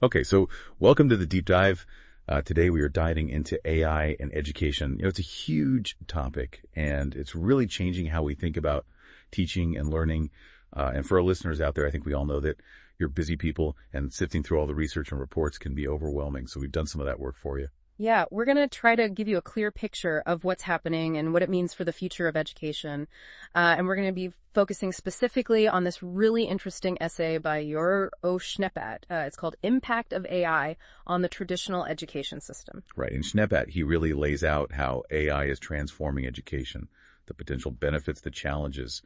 Okay, so welcome to the deep dive. Today we are diving into AI and education. It's a huge topic, and it's really changing how we think about teaching and learning. And for our listeners out there, I think we all know that you're busy people, and sifting through all the research and reports can be overwhelming. So we've done some of that work for you. Yeah, we're going to try to give you a clear picture of what's happening and what it means for the future of education. And we're going to be focusing specifically on this really interesting essay by Jörg-Owe. It's called Impact of AI on the Traditional Education System. Right. In Schneepat, he really lays out how AI is transforming education, the potential benefits, the challenges,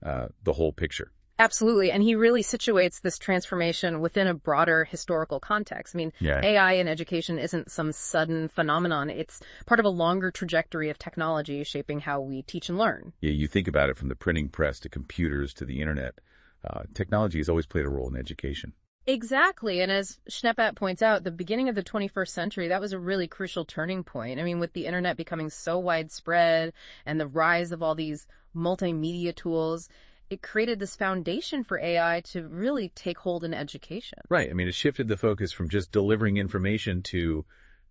the whole picture. Absolutely. And he really situates this transformation within a broader historical context. I mean, AI in education isn't some sudden phenomenon. It's part of a longer trajectory of technology shaping how we teach and learn. Yeah, you think about it from the printing press to computers to the internet. Technology has always played a role in education. Exactly. And as Schneepat points out, the beginning of the 21st century, that was a really crucial turning point. I mean, with the internet becoming so widespread and the rise of all these multimedia tools, it created this foundation for AI to really take hold in education. Right. I mean, it shifted the focus from just delivering information to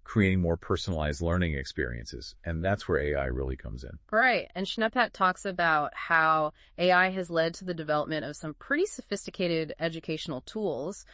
creating more personalized learning experiences. And that's where AI really comes in. Right. And Schneepat talks about how AI has led to the development of some pretty sophisticated educational tools,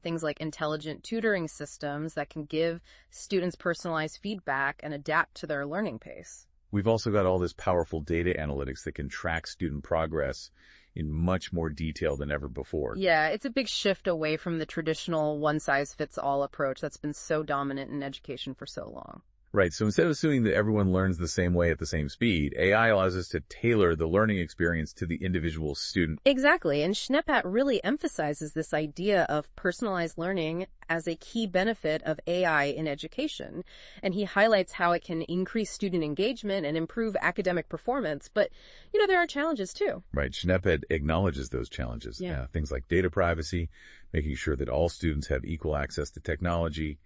things like intelligent tutoring systems that can give students personalized feedback and adapt to their learning pace. We've also got all this powerful data analytics that can track student progress in much more detail than ever before. Yeah, it's a big shift away from the traditional one-size-fits-all approach that's been so dominant in education for so long. Right. So instead of assuming that everyone learns the same way at the same speed, AI allows us to tailor the learning experience to the individual student. Exactly. And Schneepat really emphasizes this idea of personalized learning as a key benefit of AI in education. And he highlights how it can increase student engagement and improve academic performance. But, there are challenges too. Right. Schneepat acknowledges those challenges. Things like data privacy, making sure that all students have equal access to technology,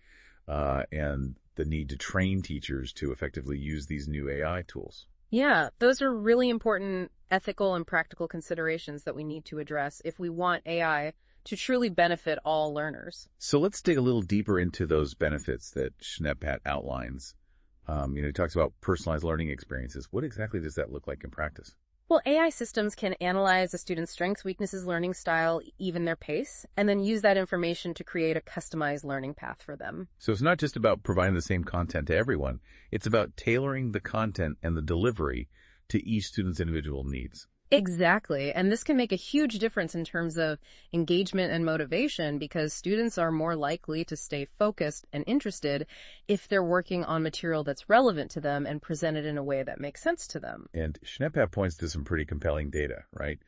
and the need to train teachers to effectively use these new AI tools. Yeah, those are really important ethical and practical considerations that we need to address if we want AI to truly benefit all learners. So let's dig a little deeper into those benefits that Schneepat outlines. He talks about personalized learning experiences. What exactly does that look like in practice? Well, AI systems can analyze a student's strengths, weaknesses, learning style, even their pace, and then use that information to create a customized learning path for them. So it's not just about providing the same content to everyone. It's about tailoring the content and the delivery to each student's individual needs. Exactly. And this can make a huge difference in terms of engagement and motivation because students are more likely to stay focused and interested if they're working on material that's relevant to them and presented in a way that makes sense to them. And Schneepat points to some pretty compelling data, right?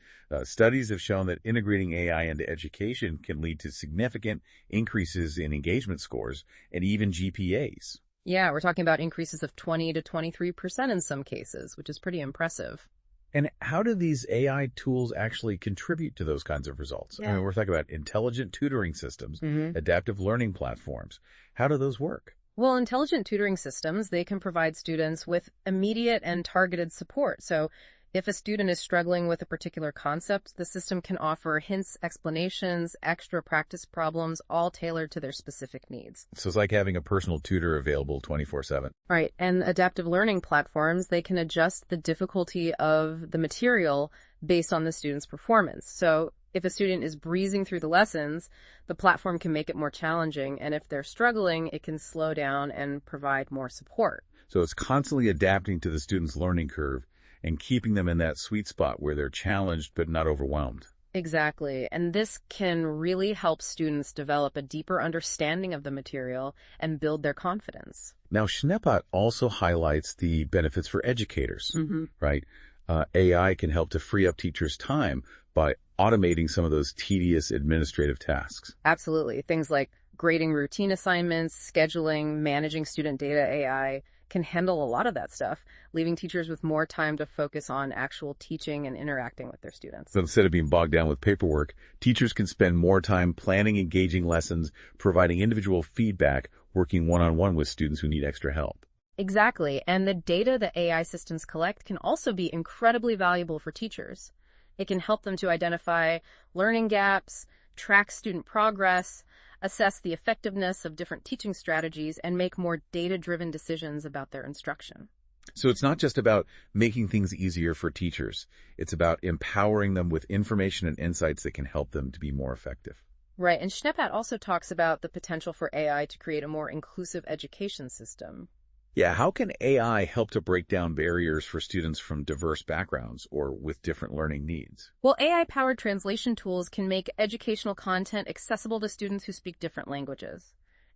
Studies have shown that integrating AI into education can lead to significant increases in engagement scores and even GPAs. Yeah, we're talking about increases of 20 to 23% in some cases, which is pretty impressive. And how do these AI tools actually contribute to those kinds of results? Yeah. I mean, we're talking about intelligent tutoring systems, adaptive learning platforms. How do those work? Well, intelligent tutoring systems, they can provide students with immediate and targeted support. So if a student is struggling with a particular concept, the system can offer hints, explanations, extra practice problems, all tailored to their specific needs. So it's like having a personal tutor available 24/7. Right. And adaptive learning platforms, they can adjust the difficulty of the material based on the student's performance. So if a student is breezing through the lessons, the platform can make it more challenging. And if they're struggling, it can slow down and provide more support. So it's constantly adapting to the student's learning curve and keeping them in that sweet spot where they're challenged but not overwhelmed. Exactly. And this can really help students develop a deeper understanding of the material and build their confidence. Now, Schneepat also highlights the benefits for educators, right? AI can help to free up teachers' time by automating some of those tedious administrative tasks. Absolutely. Things like grading routine assignments, scheduling, managing student data. AI can handle a lot of that stuff, leaving teachers with more time to focus on actual teaching and interacting with their students. So instead of being bogged down with paperwork, teachers can spend more time planning engaging lessons, providing individual feedback, working one-on-one with students who need extra help. Exactly. And the data that AI systems collect can also be incredibly valuable for teachers. It can help them to identify learning gaps, track student progress, assess the effectiveness of different teaching strategies, and make more data-driven decisions about their instruction. So it's not just about making things easier for teachers. It's about empowering them with information and insights that can help them to be more effective. Right, and Schneepat also talks about the potential for AI to create a more inclusive education system. Yeah, how can AI help to break down barriers for students from diverse backgrounds or with different learning needs? Well, AI-powered translation tools can make educational content accessible to students who speak different languages.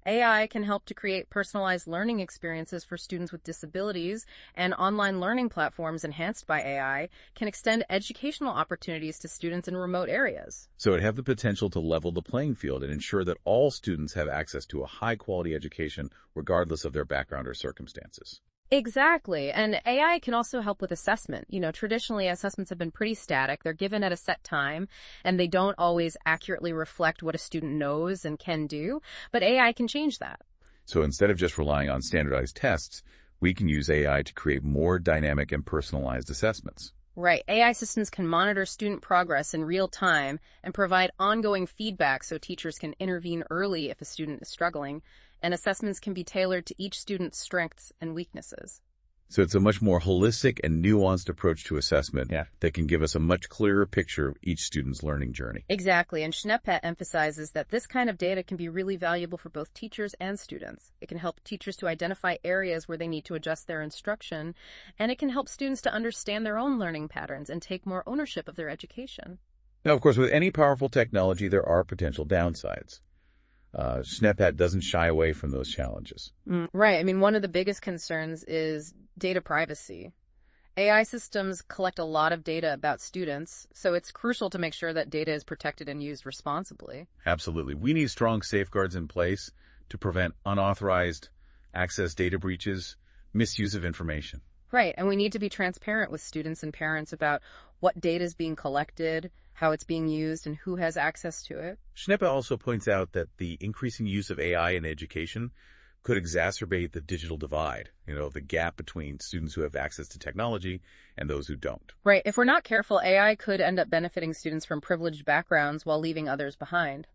AI can help to create personalized learning experiences for students with disabilities, and online learning platforms enhanced by AI can extend educational opportunities to students in remote areas. So it have the potential to level the playing field and ensure that all students have access to a high-quality education regardless of their background or circumstances. Exactly. And AI can also help with assessment. Traditionally assessments have been pretty static. They're given at a set time, and they don't always accurately reflect what a student knows and can do. But AI can change that. So instead of just relying on standardized tests, we can use AI to create more dynamic and personalized assessments. Right. AI systems can monitor student progress in real time and provide ongoing feedback so teachers can intervene early if a student is struggling, and assessments can be tailored to each student's strengths and weaknesses. So it's a much more holistic and nuanced approach to assessment that can give us a much clearer picture of each student's learning journey. Exactly, and Schneepat emphasizes that this kind of data can be really valuable for both teachers and students. It can help teachers to identify areas where they need to adjust their instruction, and it can help students to understand their own learning patterns and take more ownership of their education. Now, of course, with any powerful technology, there are potential downsides. Schneepat doesn't shy away from those challenges. Right. I mean, one of the biggest concerns is data privacy. AI systems collect a lot of data about students, so it's crucial to make sure that data is protected and used responsibly. Absolutely. We need strong safeguards in place to prevent unauthorized access data breaches, misuse of information. Right. And we need to be transparent with students and parents about what data is being collected, how it's being used, and who has access to it. Schneepat also points out that the increasing use of AI in education could exacerbate the digital divide, the gap between students who have access to technology and those who don't. Right. If we're not careful, AI could end up benefiting students from privileged backgrounds while leaving others behind.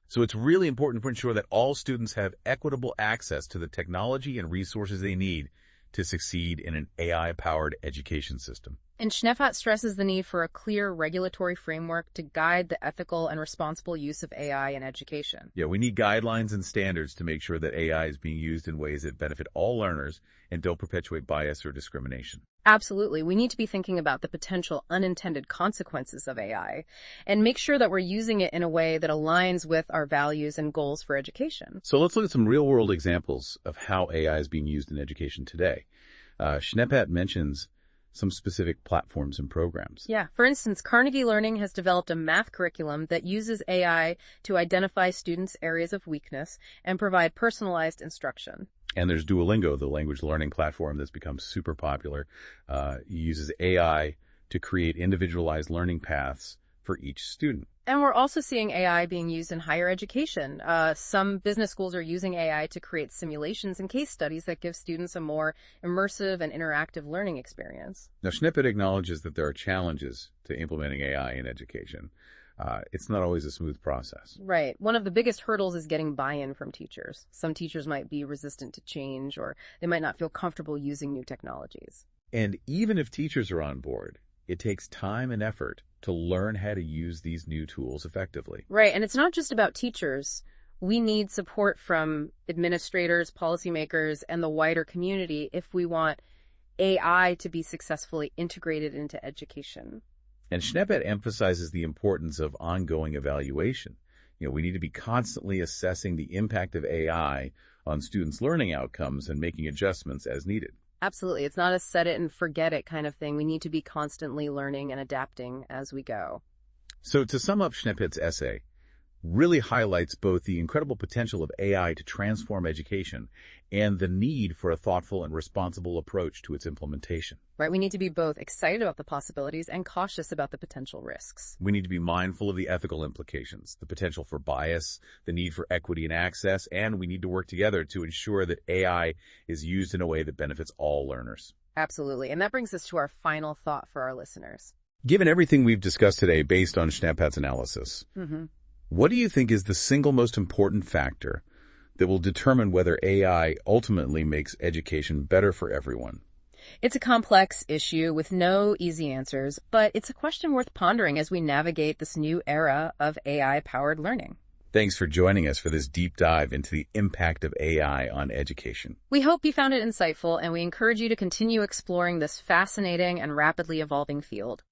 So it's really important to ensure that all students have equitable access to the technology and resources they need to succeed in an AI-powered education system. And Schneepat stresses the need for a clear regulatory framework to guide the ethical and responsible use of AI in education. Yeah, we need guidelines and standards to make sure that AI is being used in ways that benefit all learners and don't perpetuate bias or discrimination. Absolutely. We need to be thinking about the potential unintended consequences of AI and make sure that we're using it in a way that aligns with our values and goals for education. So let's look at some real-world examples of how AI is being used in education today. Schneepat mentions some specific platforms and programs. Yeah. For instance, Carnegie Learning has developed a math curriculum that uses AI to identify students' areas of weakness and provide personalized instruction. And there's Duolingo, the language learning platform that's become super popular. Uses AI to create individualized learning paths for each student. And we're also seeing AI being used in higher education. Some business schools are using AI to create simulations and case studies that give students a more immersive and interactive learning experience. Now, Schneepat acknowledges that there are challenges to implementing AI in education. It's not always a smooth process. Right. One of the biggest hurdles is getting buy-in from teachers. Some teachers might be resistant to change, or they might not feel comfortable using new technologies. And even if teachers are on board, it takes time and effort to learn how to use these new tools effectively. Right. And it's not just about teachers. We need support from administrators, policymakers, and the wider community if we want AI to be successfully integrated into education. And Schneepat emphasizes the importance of ongoing evaluation. We need to be constantly assessing the impact of AI on students' learning outcomes and making adjustments as needed. Absolutely. It's not a set it and forget it kind of thing. We need to be constantly learning and adapting as we go. So to sum up, Schneepat's essay really highlights both the incredible potential of AI to transform education and the need for a thoughtful and responsible approach to its implementation. Right. We need to be both excited about the possibilities and cautious about the potential risks. We need to be mindful of the ethical implications, the potential for bias, the need for equity and access, and we need to work together to ensure that AI is used in a way that benefits all learners. Absolutely. And that brings us to our final thought for our listeners. Given everything we've discussed today based on Schneepat's analysis, What do you think is the single most important factor that will determine whether AI ultimately makes education better for everyone? It's a complex issue with no easy answers, but it's a question worth pondering as we navigate this new era of AI-powered learning. Thanks for joining us for this deep dive into the impact of AI on education. We hope you found it insightful, and we encourage you to continue exploring this fascinating and rapidly evolving field.